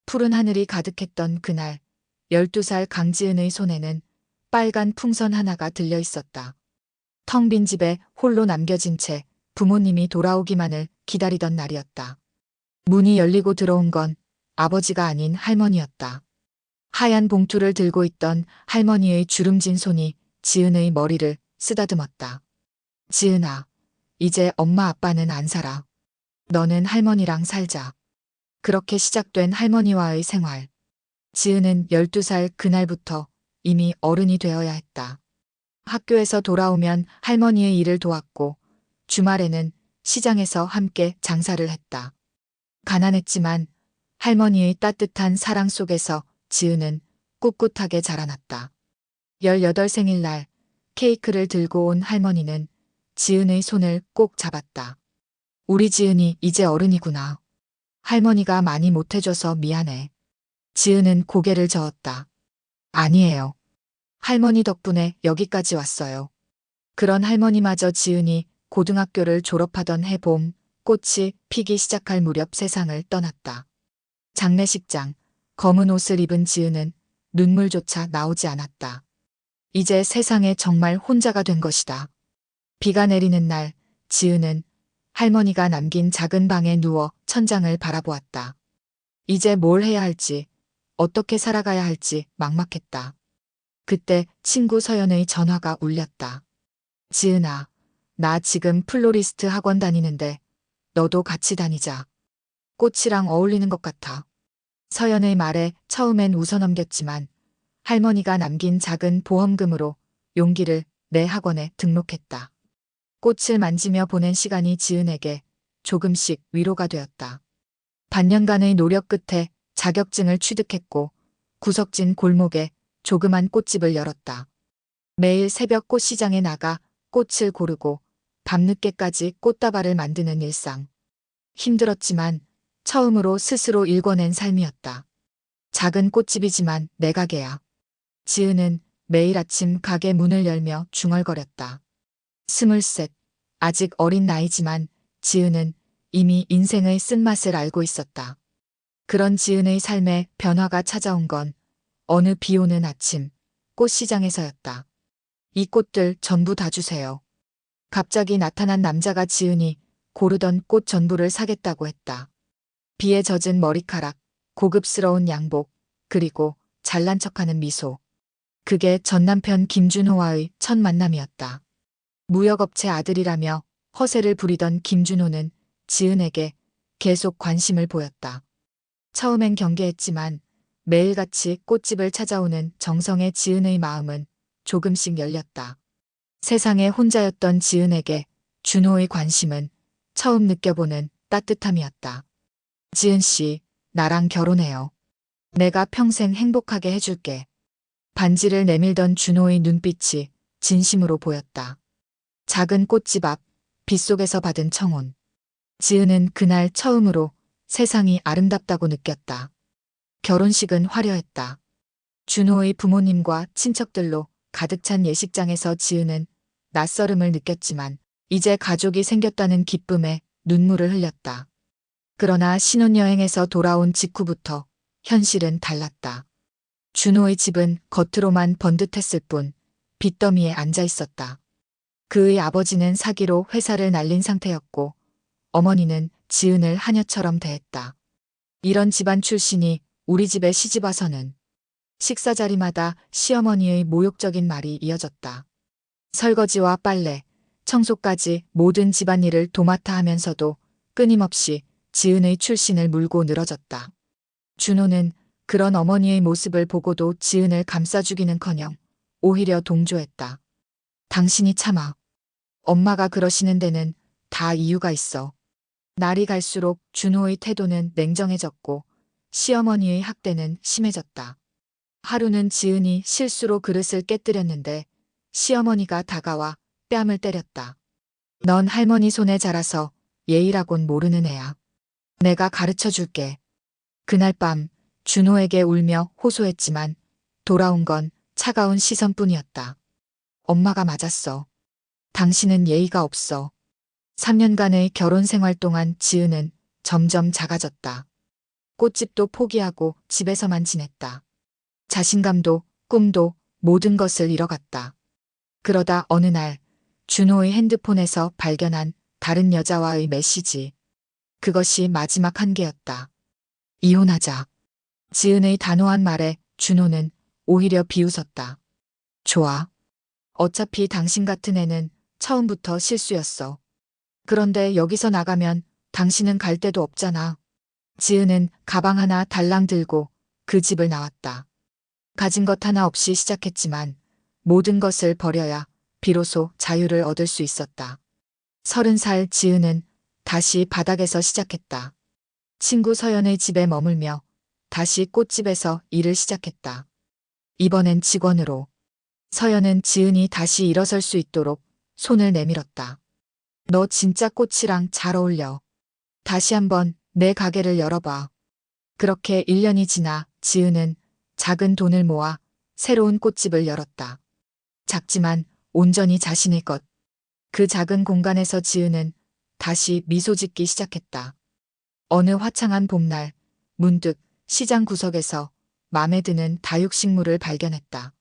푸른 하늘이 가득했던 그날, 12살 강지은의 손에는 빨간 풍선 하나가 들려 있었다. 텅 빈 집에 홀로 남겨진 채 부모님이 돌아오기만을 기다리던 날이었다. 문이 열리고 들어온 건 아버지가 아닌 할머니였다. 하얀 봉투를 들고 있던 할머니의 주름진 손이 지은의 머리를 쓰다듬었다. 지은아, 이제 엄마 아빠는 안 살아. 너는 할머니랑 살자. 그렇게 시작된 할머니와의 생활. 지은은 12살 그날부터 이미 어른이 되어야 했다. 학교에서 돌아오면 할머니의 일을 도왔고 주말에는 시장에서 함께 장사를 했다. 가난했지만 할머니의 따뜻한 사랑 속에서 지은은 꿋꿋하게 자라났다. 18 생일날 케이크를 들고 온 할머니는 지은의 손을 꼭 잡았다. 우리 지은이 이제 어른이구나. 할머니가 많이 못해줘서 미안해. 지은은 고개를 저었다. 아니에요. 할머니 덕분에 여기까지 왔어요. 그런 할머니마저 지은이 고등학교를 졸업하던 해 봄, 꽃이 피기 시작할 무렵 세상을 떠났다. 장례식장, 검은 옷을 입은 지은은 눈물조차 나오지 않았다. 이제 세상에 정말 혼자가 된 것이다. 비가 내리는 날, 지은은 할머니가 남긴 작은 방에 누워 천장을 바라보았다. 이제 뭘 해야 할지, 어떻게 살아가야 할지 막막했다. 그때 친구 서연의 전화가 울렸다. 지은아, 나 지금 플로리스트 학원 다니는데 너도 같이 다니자. 꽃이랑 어울리는 것 같아. 서연의 말에 처음엔 웃어넘겼지만 할머니가 남긴 작은 보험금으로 용기를 내 학원에 등록했다. 꽃을 만지며 보낸 시간이 지은에게 조금씩 위로가 되었다. 반년간의 노력 끝에 자격증을 취득했고 구석진 골목에 조그만 꽃집을 열었다. 매일 새벽 꽃시장에 나가 꽃을 고르고 밤늦게까지 꽃다발을 만드는 일상. 힘들었지만 처음으로 스스로 일궈낸 삶이었다. 작은 꽃집이지만 내 가게야. 지은은 매일 아침 가게 문을 열며 중얼거렸다. 23, 아직 어린 나이지만 지은은 이미 인생의 쓴맛을 알고 있었다. 그런 지은의 삶에 변화가 찾아온 건 어느 비 오는 아침 꽃시장에서였다. 이 꽃들 전부 다 주세요. 갑자기 나타난 남자가 지은이 고르던 꽃 전부를 사겠다고 했다. 비에 젖은 머리카락, 고급스러운 양복, 그리고 잘난 척하는 미소. 그게 전 남편 김준호와의 첫 만남이었다. 무역업체 아들이라며 허세를 부리던 김준호는 지은에게 계속 관심을 보였다. 처음엔 경계했지만 매일같이 꽃집을 찾아오는 정성의 지은의 마음은 조금씩 열렸다. 세상에 혼자였던 지은에게 준호의 관심은 처음 느껴보는 따뜻함이었다. 지은 씨, 나랑 결혼해요. 내가 평생 행복하게 해줄게. 반지를 내밀던 준호의 눈빛이 진심으로 보였다. 작은 꽃집 앞, 빗속에서 받은 청혼. 지은은 그날 처음으로 세상이 아름답다고 느꼈다. 결혼식은 화려했다. 준호의 부모님과 친척들로 가득 찬 예식장에서 지은은 낯설음을 느꼈지만 이제 가족이 생겼다는 기쁨에 눈물을 흘렸다. 그러나 신혼여행에서 돌아온 직후부터 현실은 달랐다. 준호의 집은 겉으로만 번듯했을 뿐 빚더미에 앉아 있었다. 그의 아버지는 사기로 회사를 날린 상태였고 어머니는 지은을 하녀처럼 대했다. 이런 집안 출신이 우리 집에 시집 와서는 식사 자리마다 시어머니의 모욕적인 말이 이어졌다. 설거지와 빨래, 청소까지 모든 집안일을 도맡아 하면서도 끊임없이 지은의 출신을 물고 늘어졌다. 준호는 그런 어머니의 모습을 보고도 지은을 감싸주기는커녕 오히려 동조했다. 당신이 참아. 엄마가 그러시는 데는 다 이유가 있어. 날이 갈수록 준호의 태도는 냉정해졌고 시어머니의 학대는 심해졌다. 하루는 지은이 실수로 그릇을 깨뜨렸는데 시어머니가 다가와 뺨을 때렸다. 넌 할머니 손에 자라서 예의라곤 모르는 애야. 내가 가르쳐 줄게. 그날 밤 준호에게 울며 호소했지만 돌아온 건 차가운 시선뿐이었다. 엄마가 맞았어. 당신은 예의가 없어. 3년간의 결혼 생활 동안 지은은 점점 작아졌다. 꽃집도 포기하고 집에서만 지냈다. 자신감도 꿈도 모든 것을 잃어갔다. 그러다 어느 날 준호의 핸드폰에서 발견한 다른 여자와의 메시지. 그것이 마지막 한계였다. 이혼하자. 지은의 단호한 말에 준호는 오히려 비웃었다. 좋아. 어차피 당신 같은 애는 처음부터 실수였어. 그런데 여기서 나가면 당신은 갈 데도 없잖아. 지은은 가방 하나 달랑 들고 그 집을 나왔다. 가진 것 하나 없이 시작했지만 모든 것을 버려야 비로소 자유를 얻을 수 있었다. 30살 지은은 다시 바닥에서 시작했다. 친구 서연의 집에 머물며 다시 꽃집에서 일을 시작했다. 이번엔 직원으로. 서연은 지은이 다시 일어설 수 있도록 손을 내밀었다. 너 진짜 꽃이랑 잘 어울려. 다시 한번 내 가게를 열어봐. 그렇게 1년이 지나 지은은 작은 돈을 모아 새로운 꽃집을 열었다. 작지만 온전히 자신의 것. 그 작은 공간에서 지은은 다시 미소 짓기 시작했다. 어느 화창한 봄날, 문득 시장 구석에서 맘에 드는 다육식물을 발견했다.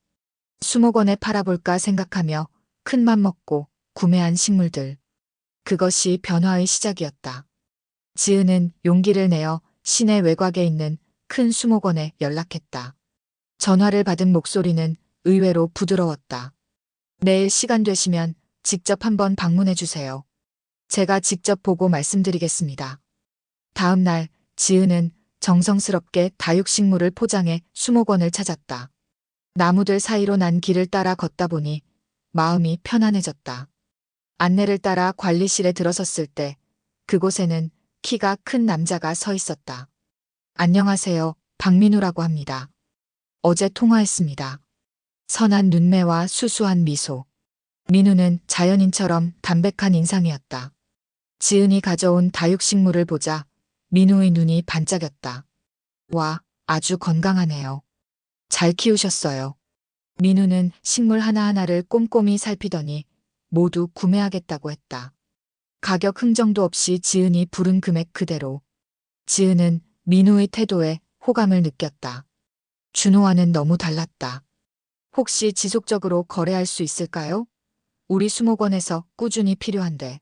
수목원에 팔아볼까 생각하며 큰맘 먹고 구매한 식물들. 그것이 변화의 시작이었다. 지은은 용기를 내어 시내 외곽에 있는 큰 수목원에 연락했다. 전화를 받은 목소리는 의외로 부드러웠다. 내일 시간 되시면 직접 한번 방문해 주세요. 제가 직접 보고 말씀드리겠습니다. 다음 날 지은은 정성스럽게 다육식물을 포장해 수목원을 찾았다. 나무들 사이로 난 길을 따라 걷다 보니 마음이 편안해졌다. 안내를 따라 관리실에 들어섰을 때 그곳에는 키가 큰 남자가 서 있었다. 안녕하세요. 박민우라고 합니다. 어제 통화했습니다. 선한 눈매와 수수한 미소. 민우는 자연인처럼 담백한 인상이었다. 지은이 가져온 다육식물을 보자 민우의 눈이 반짝였다. 와, 아주 건강하네요. 잘 키우셨어요. 민우는 식물 하나하나를 꼼꼼히 살피더니 모두 구매하겠다고 했다. 가격 흥정도 없이 지은이 부른 금액 그대로. 지은은 민우의 태도에 호감을 느꼈다. 준호와는 너무 달랐다. 혹시 지속적으로 거래할 수 있을까요? 우리 수목원에서 꾸준히 필요한데.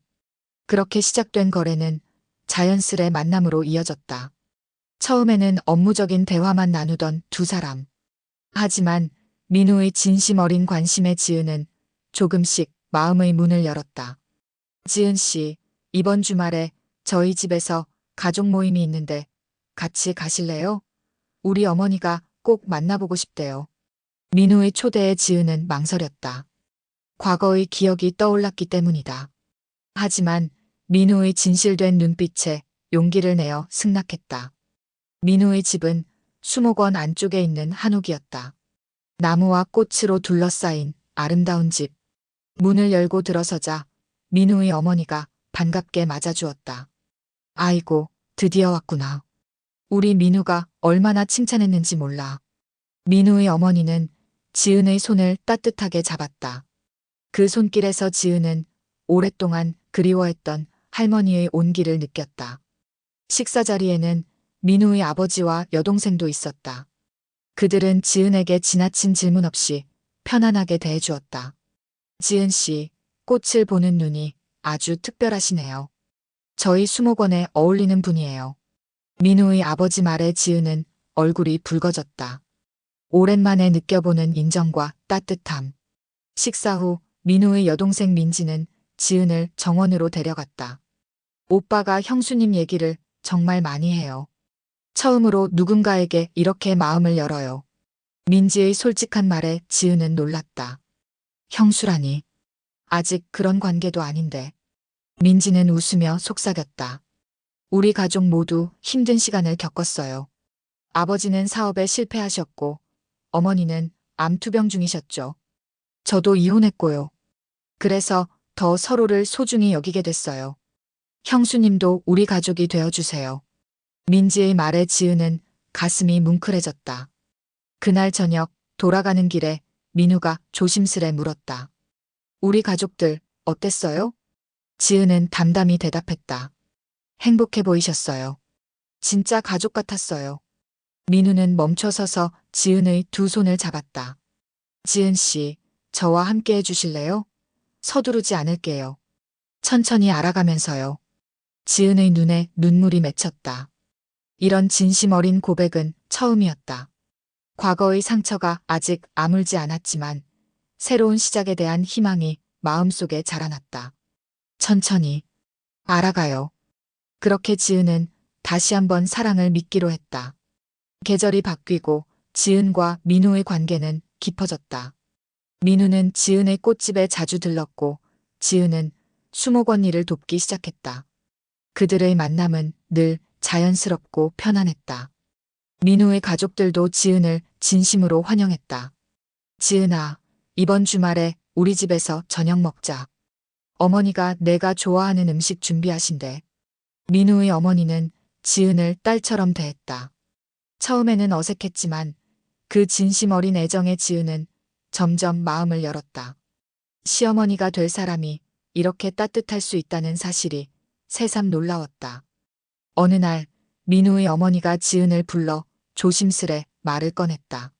그렇게 시작된 거래는 자연스레 만남으로 이어졌다. 처음에는 업무적인 대화만 나누던 두 사람. 하지만 민우의 진심 어린 관심에 지은은 조금씩 마음의 문을 열었다. 지은 씨, 이번 주말에 저희 집에서 가족 모임이 있는데 같이 가실래요? 우리 어머니가 꼭 만나보고 싶대요. 민우의 초대에 지은은 망설였다. 과거의 기억이 떠올랐기 때문이다. 하지만 민우의 진실된 눈빛에 용기를 내어 승낙했다. 민우의 집은 수목원 안쪽에 있는 한옥이었다. 나무와 꽃으로 둘러싸인 아름다운 집. 문을 열고 들어서자 민우의 어머니가 반갑게 맞아주었다. 아이고, 드디어 왔구나. 우리 민우가 얼마나 칭찬했는지 몰라. 민우의 어머니는 지은의 손을 따뜻하게 잡았다. 그 손길에서 지은은 오랫동안 그리워했던 할머니의 온기를 느꼈다. 식사 자리에는 민우의 아버지와 여동생도 있었다. 그들은 지은에게 지나친 질문 없이 편안하게 대해주었다. 지은 씨, 꽃을 보는 눈이 아주 특별하시네요. 저희 수목원에 어울리는 분이에요. 민우의 아버지 말에 지은은 얼굴이 붉어졌다. 오랜만에 느껴보는 인정과 따뜻함. 식사 후 민우의 여동생 민지는 지은을 정원으로 데려갔다. 오빠가 형수님 얘기를 정말 많이 해요. 처음으로 누군가에게 이렇게 마음을 열어요. 민지의 솔직한 말에 지은은 놀랐다. 형수라니. 아직 그런 관계도 아닌데. 민지는 웃으며 속삭였다. 우리 가족 모두 힘든 시간을 겪었어요. 아버지는 사업에 실패하셨고 어머니는 암투병 중이셨죠. 저도 이혼했고요. 그래서 더 서로를 소중히 여기게 됐어요. 형수님도 우리 가족이 되어주세요. 민지의 말에 지은은 가슴이 뭉클해졌다. 그날 저녁 돌아가는 길에 민우가 조심스레 물었다. 우리 가족들 어땠어요? 지은은 담담히 대답했다. 행복해 보이셨어요. 진짜 가족 같았어요. 민우는 멈춰서서 지은의 두 손을 잡았다. 지은 씨, 저와 함께 해주실래요? 서두르지 않을게요. 천천히 알아가면서요. 지은의 눈에 눈물이 맺혔다. 이런 진심 어린 고백은 처음이었다. 과거의 상처가 아직 아물지 않았지만 새로운 시작에 대한 희망이 마음속에 자라났다. 천천히 알아가요. 그렇게 지은은 다시 한번 사랑을 믿기로 했다. 계절이 바뀌고 지은과 민우의 관계는 깊어졌다. 민우는 지은의 꽃집에 자주 들렀고 지은은 수목 언니를 돕기 시작했다. 그들의 만남은 늘 자연스럽고 편안했다. 민우의 가족들도 지은을 진심으로 환영했다. 지은아, 이번 주말에 우리 집에서 저녁 먹자. 어머니가 내가 좋아하는 음식 준비하신대. 민우의 어머니는 지은을 딸처럼 대했다. 처음에는 어색했지만 그 진심 어린 애정에 지은은 점점 마음을 열었다. 시어머니가 될 사람이 이렇게 따뜻할 수 있다는 사실이 새삼 놀라웠다. 어느 날 민우의 어머니가 지은을 불러 조심스레 말을 꺼냈다.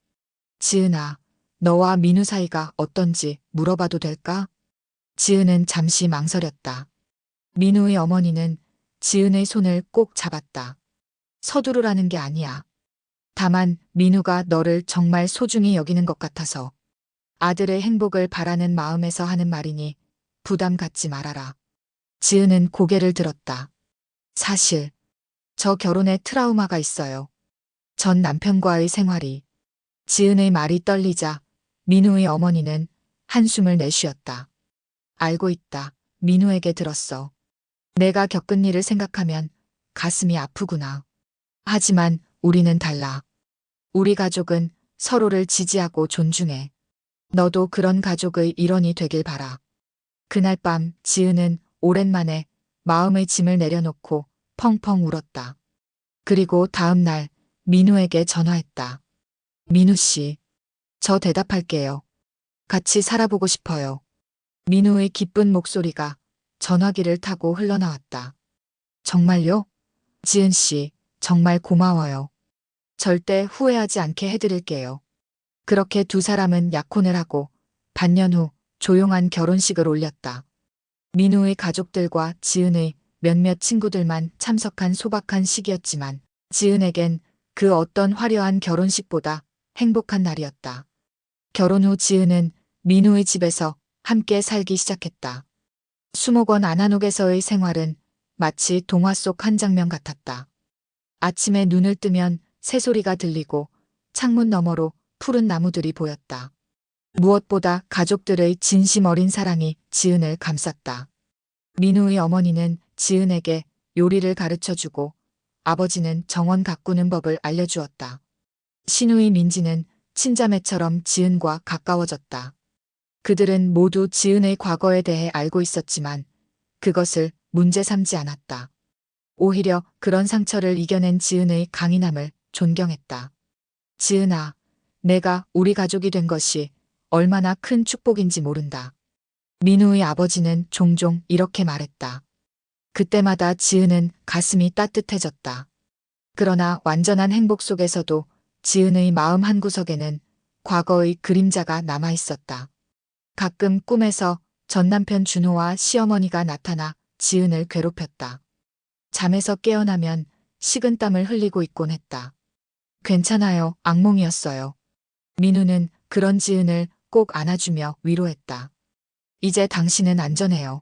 지은아, 너와 민우 사이가 어떤지 물어봐도 될까? 지은은 잠시 망설였다. 민우의 어머니는 지은의 손을 꼭 잡았다. 서두르라는 게 아니야. 다만 민우가 너를 정말 소중히 여기는 것 같아서 아들의 행복을 바라는 마음에서 하는 말이니 부담 갖지 말아라. 지은은 고개를 들었다. 사실 저 결혼에 트라우마가 있어요. 전 남편과의 생활이. 지은의 말이 떨리자 민우의 어머니는 한숨을 내쉬었다. 알고 있다. 민우에게 들었어. 내가 겪은 일을 생각하면 가슴이 아프구나. 하지만 우리는 달라. 우리 가족은 서로를 지지하고 존중해. 너도 그런 가족의 일원이 되길 바라. 그날 밤 지은은 오랜만에 마음의 짐을 내려놓고 펑펑 울었다. 그리고 다음 날 민우에게 전화했다. 민우 씨, 저 대답할게요. 같이 살아보고 싶어요. 민우의 기쁜 목소리가 전화기를 타고 흘러나왔다. 정말요? 지은 씨, 정말 고마워요. 절대 후회하지 않게 해드릴게요. 그렇게 두 사람은 약혼을 하고 반년 후 조용한 결혼식을 올렸다. 민우의 가족들과 지은의 몇몇 친구들만 참석한 소박한 시기였지만 지은에겐 그 어떤 화려한 결혼식보다 행복한 날이었다. 결혼 후 지은은 민우의 집에서 함께 살기 시작했다. 수목원 안한옥에서의 생활은 마치 동화 속 한 장면 같았다. 아침에 눈을 뜨면 새소리가 들리고 창문 너머로 푸른 나무들이 보였다. 무엇보다 가족들의 진심 어린 사랑이 지은을 감쌌다. 민우의 어머니는 지은에게 요리를 가르쳐주고 아버지는 정원 가꾸는 법을 알려주었다. 시누이 민지는 친자매처럼 지은과 가까워졌다. 그들은 모두 지은의 과거에 대해 알고 있었지만 그것을 문제 삼지 않았다. 오히려 그런 상처를 이겨낸 지은의 강인함을 존경했다. 지은아, 내가 우리 가족이 된 것이 얼마나 큰 축복인지 모른다. 민우의 아버지는 종종 이렇게 말했다. 그때마다 지은은 가슴이 따뜻해졌다. 그러나 완전한 행복 속에서도 지은의 마음 한구석에는 과거의 그림자가 남아 있었다. 가끔 꿈에서 전남편 준호와 시어머니가 나타나 지은을 괴롭혔다. 잠에서 깨어나면 식은땀을 흘리고 있곤 했다. 괜찮아요, 악몽이었어요. 민우는 그런 지은을 꼭 안아주며 위로했다. 이제 당신은 안전해요.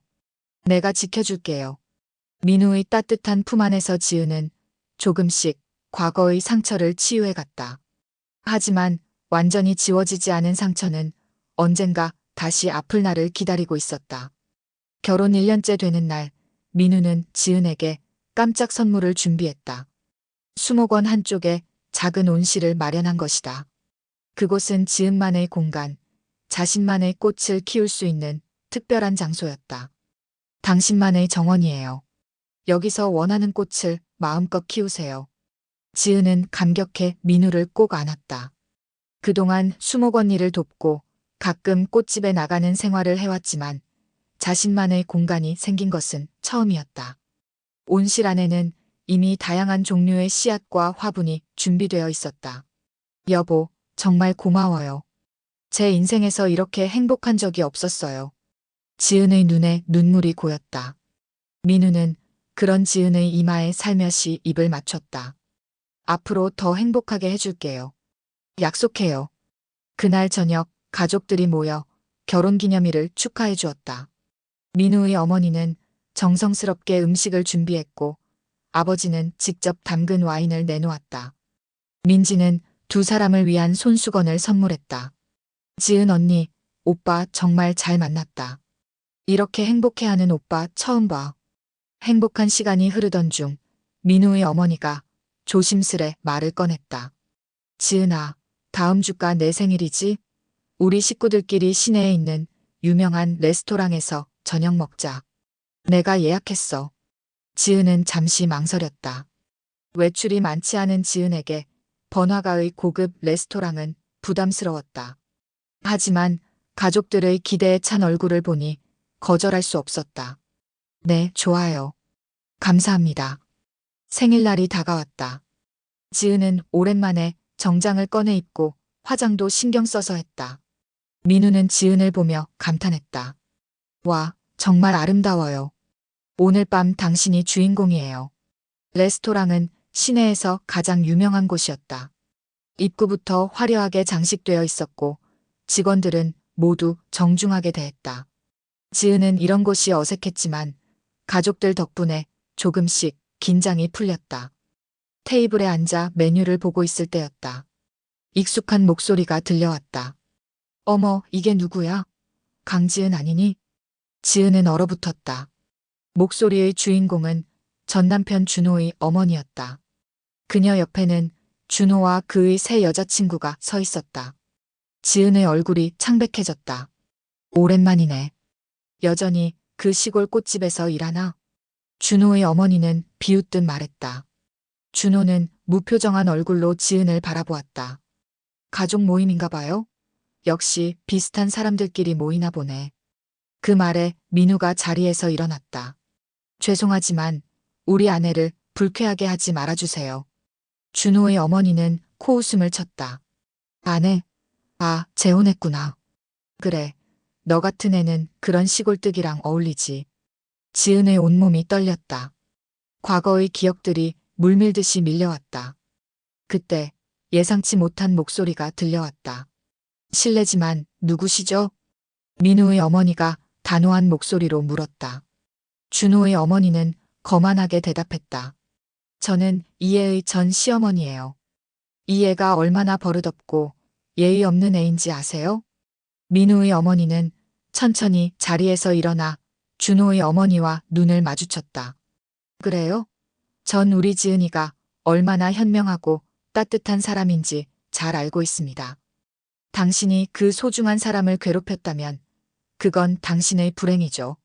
내가 지켜줄게요. 민우의 따뜻한 품 안에서 지은은 조금씩 과거의 상처를 치유해갔다. 하지만 완전히 지워지지 않은 상처는 언젠가 다시 아플 날을 기다리고 있었다. 결혼 1년째 되는 날, 민우는 지은에게 깜짝 선물을 준비했다. 수목원 한쪽에 작은 온실을 마련한 것이다. 그곳은 지은만의 공간, 자신만의 꽃을 키울 수 있는 특별한 장소였다. 당신만의 정원이에요. 여기서 원하는 꽃을 마음껏 키우세요. 지은은 감격해 민우를 꼭 안았다. 그동안 수목원 일을 돕고 가끔 꽃집에 나가는 생활을 해왔지만 자신만의 공간이 생긴 것은 처음이었다. 온실 안에는 이미 다양한 종류의 씨앗과 화분이 준비되어 있었다. 여보, 정말 고마워요. 제 인생에서 이렇게 행복한 적이 없었어요. 지은의 눈에 눈물이 고였다. 민우는 그런 지은의 이마에 살며시 입을 맞췄다. 앞으로 더 행복하게 해줄게요. 약속해요. 그날 저녁 가족들이 모여 결혼기념일을 축하해 주었다. 민우의 어머니는 정성스럽게 음식을 준비했고 아버지는 직접 담근 와인을 내놓았다. 민지는 두 사람을 위한 손수건을 선물했다. 지은 언니, 오빠 정말 잘 만났다. 이렇게 행복해하는 오빠 처음 봐. 행복한 시간이 흐르던 중 민우의 어머니가 조심스레 말을 꺼냈다. 지은아, 다음 주가 내 생일이지? 우리 식구들끼리 시내에 있는 유명한 레스토랑에서 저녁 먹자. 내가 예약했어. 지은은 잠시 망설였다. 외출이 많지 않은 지은에게 번화가의 고급 레스토랑은 부담스러웠다. 하지만 가족들의 기대에 찬 얼굴을 보니 거절할 수 없었다. 네, 좋아요. 감사합니다. 생일날이 다가왔다. 지은은 오랜만에 정장을 꺼내 입고 화장도 신경 써서 했다. 민우는 지은을 보며 감탄했다. 와, 정말 아름다워요. 오늘 밤 당신이 주인공이에요. 레스토랑은 시내에서 가장 유명한 곳이었다. 입구부터 화려하게 장식되어 있었고 직원들은 모두 정중하게 대했다. 지은은 이런 곳이 어색했지만 가족들 덕분에 조금씩 긴장이 풀렸다. 테이블에 앉아 메뉴를 보고 있을 때였다. 익숙한 목소리가 들려왔다. 어머, 이게 누구야? 강지은 아니니? 지은은 얼어붙었다. 목소리의 주인공은 전 남편 준호의 어머니였다. 그녀 옆에는 준호와 그의 새 여자친구가 서 있었다. 지은의 얼굴이 창백해졌다. 오랜만이네. 여전히 그 시골 꽃집에서 일하나? 준호의 어머니는 비웃듯 말했다. 준호는 무표정한 얼굴로 지은을 바라보았다. 가족 모임인가 봐요? 역시 비슷한 사람들끼리 모이나 보네. 그 말에 민우가 자리에서 일어났다. 죄송하지만 우리 아내를 불쾌하게 하지 말아주세요. 준호의 어머니는 코웃음을 쳤다. 아내? 아, 재혼했구나. 그래, 너 같은 애는 그런 시골뜨기랑 어울리지. 지은의 온몸이 떨렸다. 과거의 기억들이 물밀듯이 밀려왔다. 그때 예상치 못한 목소리가 들려왔다. 실례지만 누구시죠? 민우의 어머니가 단호한 목소리로 물었다. 준호의 어머니는 거만하게 대답했다. 저는 이애의 전 시어머니예요. 이애가 얼마나 버릇없고 예의 없는 애인지 아세요? 민우의 어머니는 천천히 자리에서 일어나 준호의 어머니와 눈을 마주쳤다. 그래요? 전 우리 지은이가 얼마나 현명하고 따뜻한 사람인지 잘 알고 있습니다. 당신이 그 소중한 사람을 괴롭혔다면 그건 당신의 불행이죠.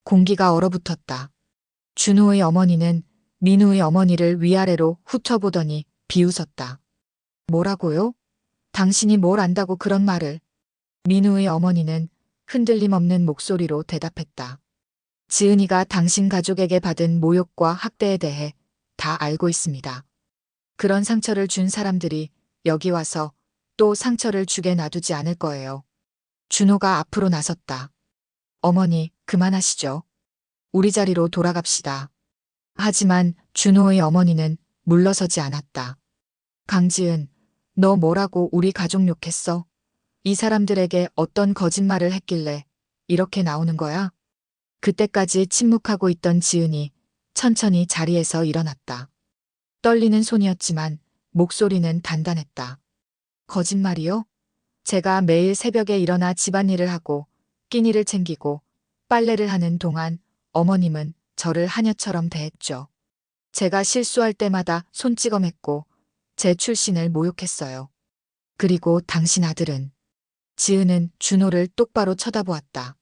공기가 얼어붙었다. 준호의 어머니는 민우의 어머니를 위아래로 훑어보더니 비웃었다. 뭐라고요? 당신이 뭘 안다고 그런 말을? 민우의 어머니는 흔들림 없는 목소리로 대답했다. 지은이가 당신 가족에게 받은 모욕과 학대에 대해 다 알고 있습니다. 그런 상처를 준 사람들이 여기 와서 또 상처를 주게 놔두지 않을 거예요. 준호가 앞으로 나섰다. 어머니, 그만하시죠. 우리 자리로 돌아갑시다. 하지만 준호의 어머니는 물러서지 않았다. 강지은, 너 뭐라고 우리 가족 욕했어? 이 사람들에게 어떤 거짓말을 했길래 이렇게 나오는 거야? 그때까지 침묵하고 있던 지은이 천천히 자리에서 일어났다. 떨리는 손이었지만 목소리는 단단했다. 거짓말이요? 제가 매일 새벽에 일어나 집안일을 하고 끼니를 챙기고 빨래를 하는 동안 어머님은 저를 하녀처럼 대했죠. 제가 실수할 때마다 손찌검했고 제 출신을 모욕했어요. 그리고 당신 아들은? 지은은 준호를 똑바로 쳐다보았다.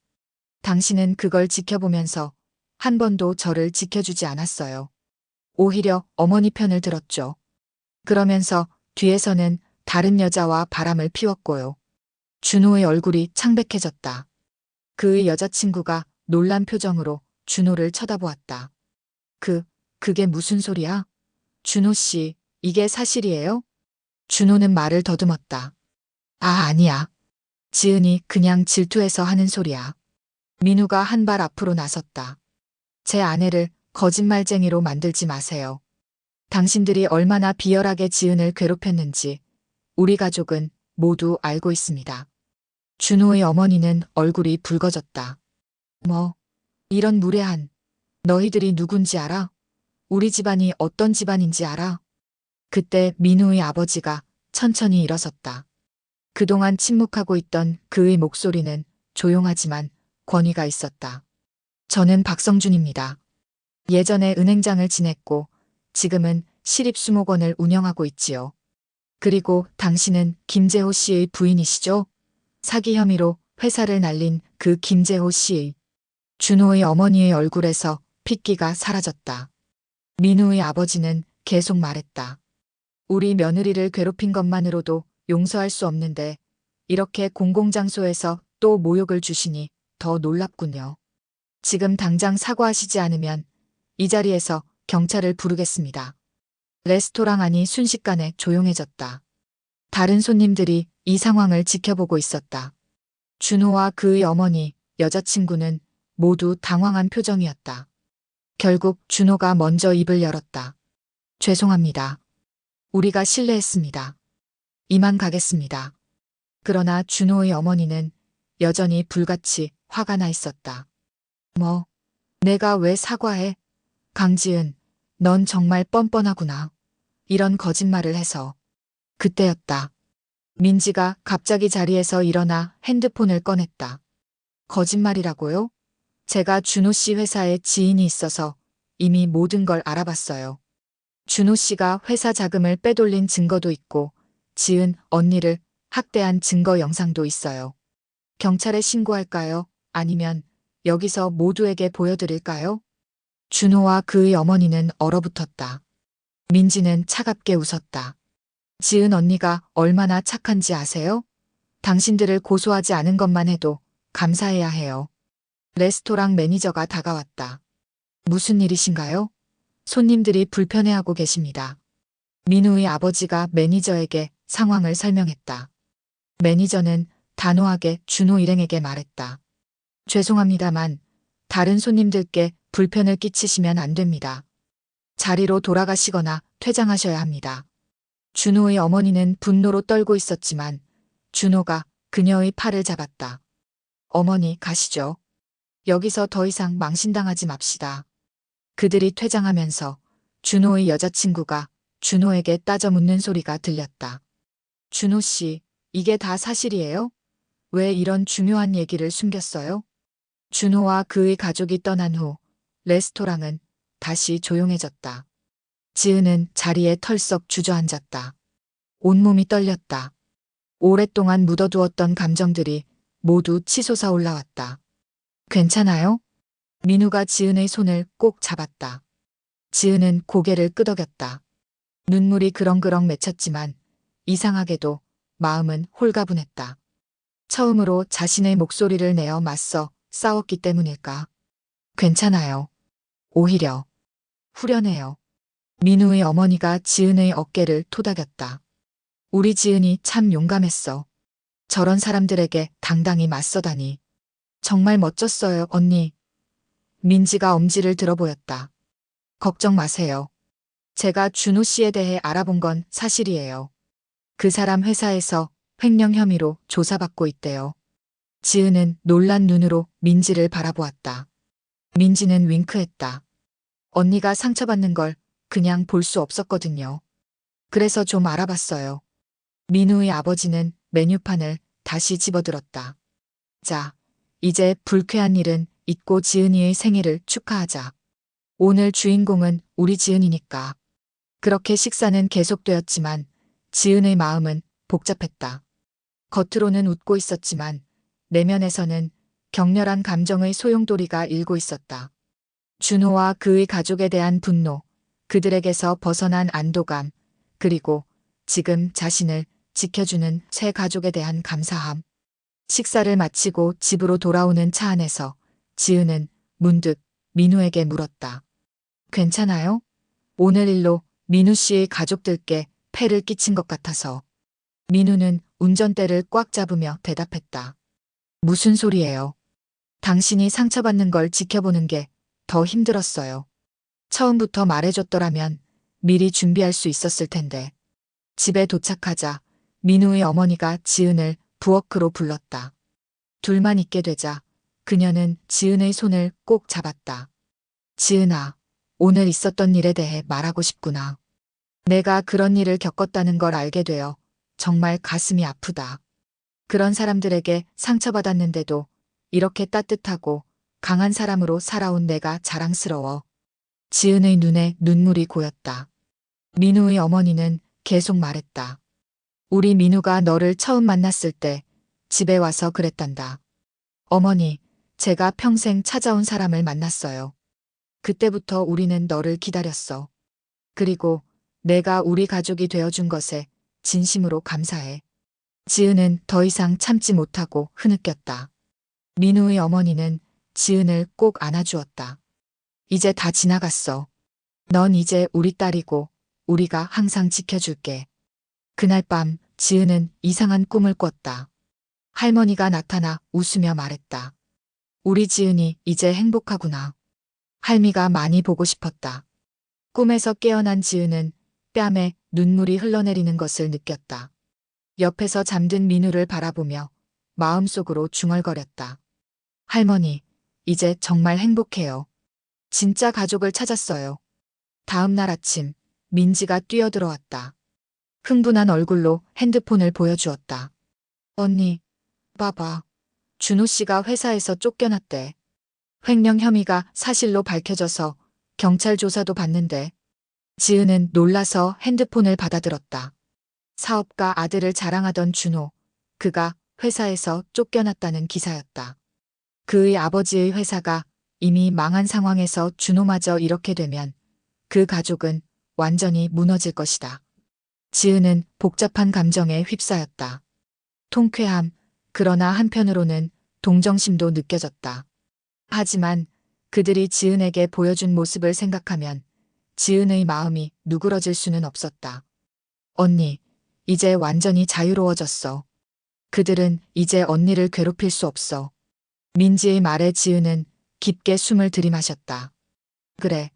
당신은 그걸 지켜보면서 한 번도 저를 지켜주지 않았어요. 오히려 어머니 편을 들었죠. 그러면서 뒤에서는 다른 여자와 바람을 피웠고요. 준호의 얼굴이 창백해졌다. 그의 여자친구가 놀란 표정으로 준호를 쳐다보았다. 그게 무슨 소리야? 준호 씨, 이게 사실이에요? 준호는 말을 더듬었다. 아, 아니야. 지은이 그냥 질투해서 하는 소리야. 민우가 한 발 앞으로 나섰다. 제 아내를 거짓말쟁이로 만들지 마세요. 당신들이 얼마나 비열하게 지은을 괴롭혔는지 우리 가족은 모두 알고 있습니다. 준호의 어머니는 얼굴이 붉어졌다. 뭐, 이런 무례한, 너희들이 누군지 알아? 우리 집안이 어떤 집안인지 알아? 그때 민우의 아버지가 천천히 일어섰다. 그동안 침묵하고 있던 그의 목소리는 조용하지만 권위가 있었다. 저는 박성준입니다. 예전에 은행장을 지냈고 지금은 시립수목원을 운영하고 있지요. 그리고 당신은 김재호 씨의 부인이시죠? 사기 혐의로 회사를 날린 그 김재호 씨의. 준호의 어머니의 얼굴에서 핏기가 사라졌다. 민우의 아버지는 계속 말했다. 우리 며느리를 괴롭힌 것만으로도 용서할 수 없는데 이렇게 공공장소에서 또 모욕을 주시니 더 놀랍군요. 지금 당장 사과하시지 않으면 이 자리에서 경찰을 부르겠습니다. 레스토랑 안이 순식간에 조용해졌다. 다른 손님들이 이 상황을 지켜보고 있었다. 준호와 그의 어머니, 여자친구는 모두 당황한 표정이었다. 결국 준호가 먼저 입을 열었다. 죄송합니다. 우리가 실례했습니다. 이만 가겠습니다. 그러나 준호의 어머니는 여전히 불같이 화가 나 있었다. 뭐, 내가 왜 사과해? 강지은, 넌 정말 뻔뻔하구나. 이런 거짓말을 해서. 그때였다. 민지가 갑자기 자리에서 일어나 핸드폰을 꺼냈다. 거짓말이라고요? 제가 준호 씨 회사에 지인이 있어서 이미 모든 걸 알아봤어요. 준호 씨가 회사 자금을 빼돌린 증거도 있고 지은 언니를 학대한 증거 영상도 있어요. 경찰에 신고할까요? 아니면 여기서 모두에게 보여드릴까요? 준호와 그의 어머니는 얼어붙었다. 민지는 차갑게 웃었다. 지은 언니가 얼마나 착한지 아세요? 당신들을 고소하지 않은 것만 해도 감사해야 해요. 레스토랑 매니저가 다가왔다. 무슨 일이신가요? 손님들이 불편해하고 계십니다. 민우의 아버지가 매니저에게 상황을 설명했다. 매니저는 단호하게 준호 일행에게 말했다. 죄송합니다만 다른 손님들께 불편을 끼치시면 안 됩니다. 자리로 돌아가시거나 퇴장하셔야 합니다. 준호의 어머니는 분노로 떨고 있었지만 준호가 그녀의 팔을 잡았다. 어머니, 가시죠. 여기서 더 이상 망신당하지 맙시다. 그들이 퇴장하면서 준호의 여자친구가 준호에게 따져 묻는 소리가 들렸다. 준호 씨, 이게 다 사실이에요? 왜 이런 중요한 얘기를 숨겼어요? 준호와 그의 가족이 떠난 후 레스토랑은 다시 조용해졌다. 지은은 자리에 털썩 주저앉았다. 온몸이 떨렸다. 오랫동안 묻어두었던 감정들이 모두 치솟아 올라왔다. 괜찮아요? 민우가 지은의 손을 꼭 잡았다. 지은은 고개를 끄덕였다. 눈물이 그렁그렁 맺혔지만 이상하게도 마음은 홀가분했다. 처음으로 자신의 목소리를 내어 맞서 싸웠기 때문일까? 괜찮아요. 오히려 후련해요. 민우의 어머니가 지은의 어깨를 토닥였다. 우리 지은이 참 용감했어. 저런 사람들에게 당당히 맞서다니. 정말 멋졌어요, 언니. 민지가 엄지를 들어 보였다. 걱정 마세요. 제가 준호 씨에 대해 알아본 건 사실이에요. 그 사람 회사에서 횡령 혐의로 조사받고 있대요. 지은은 놀란 눈으로 민지를 바라보았다. 민지는 윙크했다. 언니가 상처받는 걸 그냥 볼 수 없었거든요. 그래서 좀 알아봤어요. 민우의 아버지는 메뉴판을 다시 집어들었다. 자, 이제 불쾌한 일은 잊고 지은이의 생일을 축하하자. 오늘 주인공은 우리 지은이니까. 그렇게 식사는 계속되었지만 지은의 마음은 복잡했다. 겉으로는 웃고 있었지만 내면에서는 격렬한 감정의 소용돌이가 일고 있었다. 준호와 그의 가족에 대한 분노, 그들에게서 벗어난 안도감, 그리고 지금 자신을 지켜주는 새 가족에 대한 감사함. 식사를 마치고 집으로 돌아오는 차 안에서 지은은 문득 민우에게 물었다. 괜찮아요? 오늘 일로 민우 씨의 가족들께 폐를 끼친 것 같아서. 민우는 운전대를 꽉 잡으며 대답했다. 무슨 소리예요? 당신이 상처받는 걸 지켜보는 게 더 힘들었어요. 처음부터 말해줬더라면 미리 준비할 수 있었을 텐데. 집에 도착하자 민우의 어머니가 지은을 부엌으로 불렀다. 둘만 있게 되자 그녀는 지은의 손을 꼭 잡았다. 지은아, 오늘 있었던 일에 대해 말하고 싶구나. 내가 그런 일을 겪었다는 걸 알게 되어 정말 가슴이 아프다. 그런 사람들에게 상처받았는데도 이렇게 따뜻하고 강한 사람으로 살아온 내가 자랑스러워. 지은의 눈에 눈물이 고였다. 민우의 어머니는 계속 말했다. 우리 민우가 너를 처음 만났을 때 집에 와서 그랬단다. 어머니, 제가 평생 찾아온 사람을 만났어요. 그때부터 우리는 너를 기다렸어. 그리고 내가 우리 가족이 되어준 것에 진심으로 감사해. 지은은 더 이상 참지 못하고 흐느꼈다. 민우의 어머니는 지은을 꼭 안아주었다. 이제 다 지나갔어. 넌 이제 우리 딸이고 우리가 항상 지켜줄게. 그날 밤 지은은 이상한 꿈을 꿨다. 할머니가 나타나 웃으며 말했다. 우리 지은이 이제 행복하구나. 할미가 많이 보고 싶었다. 꿈에서 깨어난 지은은 뺨에 눈물이 흘러내리는 것을 느꼈다. 옆에서 잠든 민우를 바라보며 마음속으로 중얼거렸다. 할머니, 이제 정말 행복해요. 진짜 가족을 찾았어요. 다음 날 아침, 민지가 뛰어들어왔다. 흥분한 얼굴로 핸드폰을 보여주었다. 언니, 봐봐. 준호 씨가 회사에서 쫓겨났대. 횡령 혐의가 사실로 밝혀져서 경찰 조사도 받는데. 지은은 놀라서 핸드폰을 받아들었다. 사업가 아들을 자랑하던 준호, 그가 회사에서 쫓겨났다는 기사였다. 그의 아버지의 회사가 이미 망한 상황에서 준호마저 이렇게 되면 그 가족은 완전히 무너질 것이다. 지은은 복잡한 감정에 휩싸였다. 통쾌함, 그러나 한편으로는 동정심도 느껴졌다. 하지만 그들이 지은에게 보여준 모습을 생각하면 지은의 마음이 누그러질 수는 없었다. 언니, 이제 완전히 자유로워졌어. 그들은 이제 언니를 괴롭힐 수 없어. 민지의 말에 지은은 깊게 숨을 들이마셨다. 그래,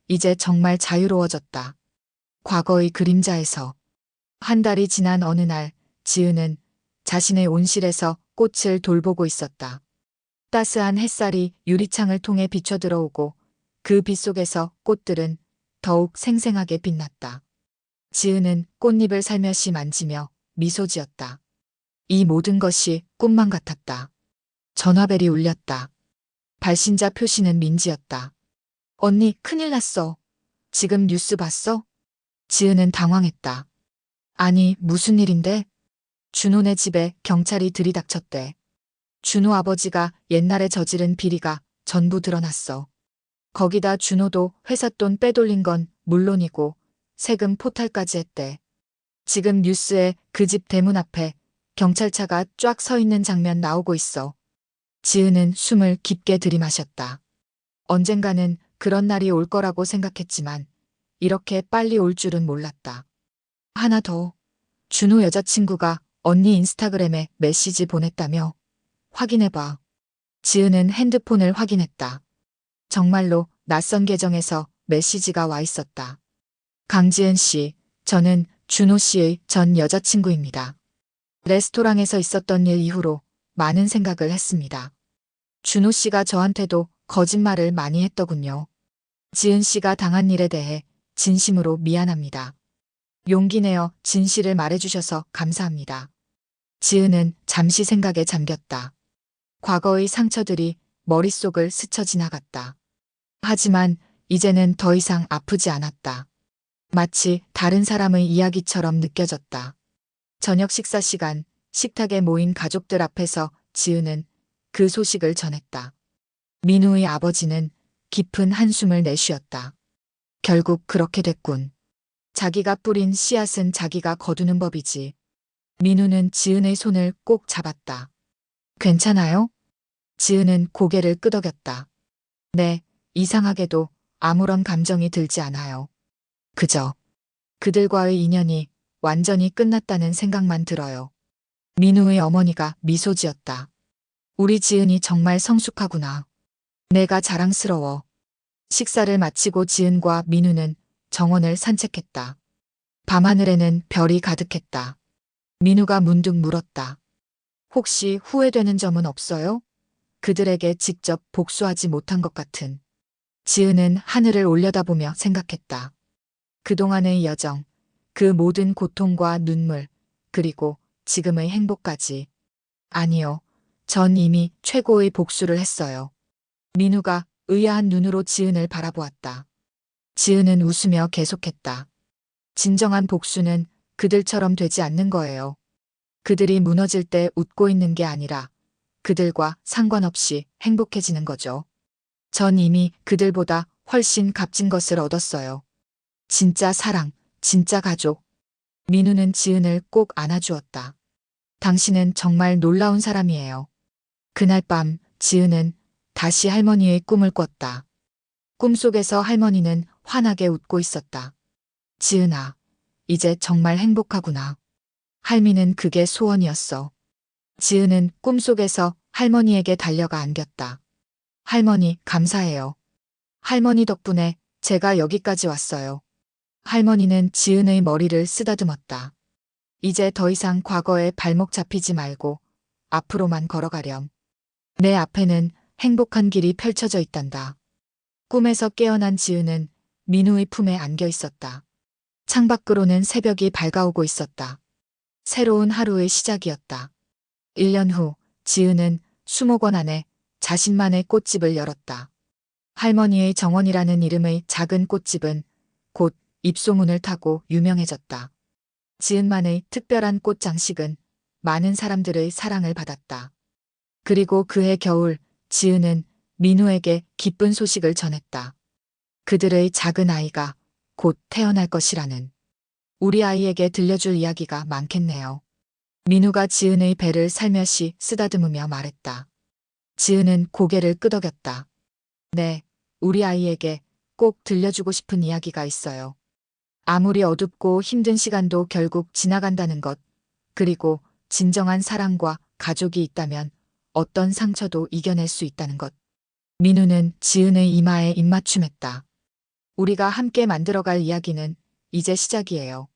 이제 정말 자유로워졌다. 과거의 그림자에서. 한 달이 지난 어느 날 지은은 자신의 온실에서 꽃을 돌보고 있었다. 따스한 햇살이 유리창을 통해 비쳐 들어오고 그 빛 속에서 꽃들은 더욱 생생하게 빛났다. 지은은 꽃잎을 살며시 만지며 미소 지었다. 이 모든 것이 꿈만 같았다. 전화벨이 울렸다. 발신자 표시는 민지였다. 언니, 큰일 났어. 지금 뉴스 봤어? 지은은 당황했다. 아니, 무슨 일인데? 준호네 집에 경찰이 들이닥쳤대. 준호 아버지가 옛날에 저지른 비리가 전부 드러났어. 거기다 준호도 회사 돈 빼돌린 건 물론이고 세금 포탈까지 했대. 지금 뉴스에 그 집 대문 앞에 경찰차가 쫙 서 있는 장면 나오고 있어. 지은은 숨을 깊게 들이마셨다. 언젠가는 그런 날이 올 거라고 생각했지만 이렇게 빨리 올 줄은 몰랐다. 하나 더. 준호 여자친구가 언니 인스타그램에 메시지 보냈다며. 확인해봐. 지은은 핸드폰을 확인했다. 정말로 낯선 계정에서 메시지가 와 있었다. 강지은 씨, 저는 준호 씨의 전 여자친구입니다. 레스토랑에서 있었던 일 이후로 많은 생각을 했습니다. 준호 씨가 저한테도 거짓말을 많이 했더군요. 지은 씨가 당한 일에 대해 진심으로 미안합니다. 용기 내어 진실을 말해주셔서 감사합니다. 지은은 잠시 생각에 잠겼다. 과거의 상처들이 머릿속을 스쳐 지나갔다. 하지만 이제는 더 이상 아프지 않았다. 마치 다른 사람의 이야기처럼 느껴졌다. 저녁 식사 시간, 식탁에 모인 가족들 앞에서 지은은 그 소식을 전했다. 민우의 아버지는 깊은 한숨을 내쉬었다. 결국 그렇게 됐군. 자기가 뿌린 씨앗은 자기가 거두는 법이지. 민우는 지은의 손을 꼭 잡았다. 괜찮아요? 지은은 고개를 끄덕였다. 네, 이상하게도 아무런 감정이 들지 않아요. 그저 그들과의 인연이 완전히 끝났다는 생각만 들어요. 민우의 어머니가 미소 지었다. 우리 지은이 정말 성숙하구나. 내가 자랑스러워. 식사를 마치고 지은과 민우는 정원을 산책했다. 밤하늘에는 별이 가득했다. 민우가 문득 물었다. 혹시 후회되는 점은 없어요? 그들에게 직접 복수하지 못한 것 같은. 지은은 하늘을 올려다보며 생각했다. 그동안의 여정, 그 모든 고통과 눈물, 그리고 지금의 행복까지. 아니요. 전 이미 최고의 복수를 했어요. 민우가 의아한 눈으로 지은을 바라보았다. 지은은 웃으며 계속했다. 진정한 복수는 그들처럼 되지 않는 거예요. 그들이 무너질 때 웃고 있는 게 아니라 그들과 상관없이 행복해지는 거죠. 전 이미 그들보다 훨씬 값진 것을 얻었어요. 진짜 사랑, 진짜 가족. 민우는 지은을 꼭 안아주었다. 당신은 정말 놀라운 사람이에요. 그날 밤 지은은 다시 할머니의 꿈을 꿨다. 꿈속에서 할머니는 환하게 웃고 있었다. 지은아, 이제 정말 행복하구나. 할미는 그게 소원이었어. 지은은 꿈속에서 할머니에게 달려가 안겼다. 할머니, 감사해요. 할머니 덕분에 제가 여기까지 왔어요. 할머니는 지은의 머리를 쓰다듬었다. 이제 더 이상 과거에 발목 잡히지 말고 앞으로만 걸어가렴. 내 앞에는 행복한 길이 펼쳐져 있단다. 꿈에서 깨어난 지은은 민우의 품에 안겨 있었다. 창밖으로는 새벽이 밝아오고 있었다. 새로운 하루의 시작이었다. 1년 후 지은은 수목원 안에 자신만의 꽃집을 열었다. 할머니의 정원이라는 이름의 작은 꽃집은 곧 입소문을 타고 유명해졌다. 지은만의 특별한 꽃 장식은 많은 사람들의 사랑을 받았다. 그리고 그해 겨울 지은은 민우에게 기쁜 소식을 전했다. 그들의 작은 아이가 곧 태어날 것이라는. 우리 아이에게 들려줄 이야기가 많겠네요. 민우가 지은의 배를 살며시 쓰다듬으며 말했다. 지은은 고개를 끄덕였다. 네, 우리 아이에게 꼭 들려주고 싶은 이야기가 있어요. 아무리 어둡고 힘든 시간도 결국 지나간다는 것, 그리고 진정한 사랑과 가족이 있다면 어떤 상처도 이겨낼 수 있다는 것. 민우는 지은의 이마에 입맞춤했다. 우리가 함께 만들어갈 이야기는 이제 시작이에요.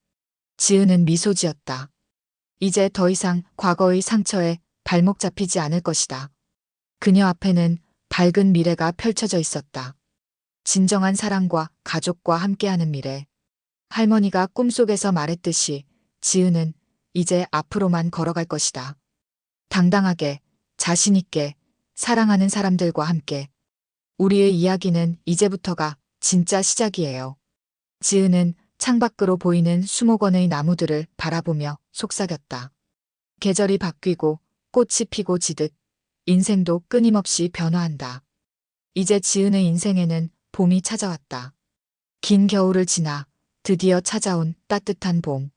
지은은 미소 지었다. 이제 더 이상 과거의 상처에 발목 잡히지 않을 것이다. 그녀 앞에는 밝은 미래가 펼쳐져 있었다. 진정한 사랑과 가족과 함께하는 미래. 할머니가 꿈속에서 말했듯이 지은은 이제 앞으로만 걸어갈 것이다. 당당하게, 자신있게, 사랑하는 사람들과 함께. 우리의 이야기는 이제부터가 진짜 시작이에요. 지은은 창밖으로 보이는 수목원의 나무들을 바라보며 속삭였다. 계절이 바뀌고 꽃이 피고 지듯 인생도 끊임없이 변화한다. 이제 지은의 인생에는 봄이 찾아왔다. 긴 겨울을 지나 드디어 찾아온 따뜻한 봄.